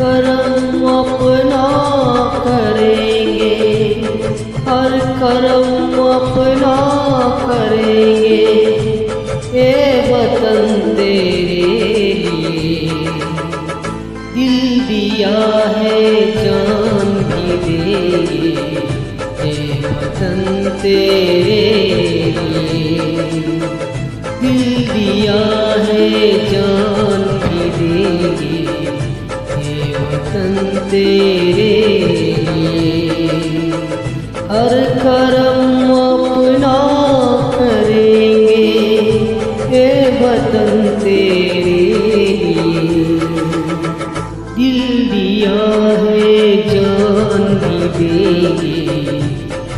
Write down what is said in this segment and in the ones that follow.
कर्म अपना करेंगे, हर कर्म अपना करेंगे, ये वतन तेरे लिए दिल दिया है जान भी देंगे, ये वतन तेरे लिए दिल दिया है जान भी देंगे, ये वतन तेरे लिए हर कर्म अपना करेंगे, ये वतन तेरे लिए दिल दिया है जान भी देंगे,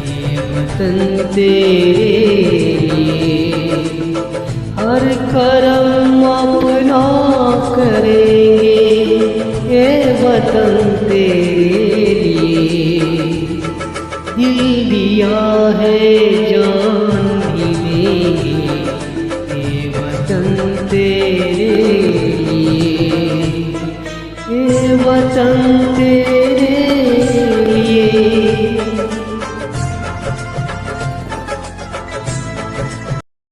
ये वतन तेरे लिए हर कर्म अपना करेंगे, ये वतन तेरे लिए दिल दिया है जान भी देंगे, ये वतन तेरे लिए, ये वतन तेरे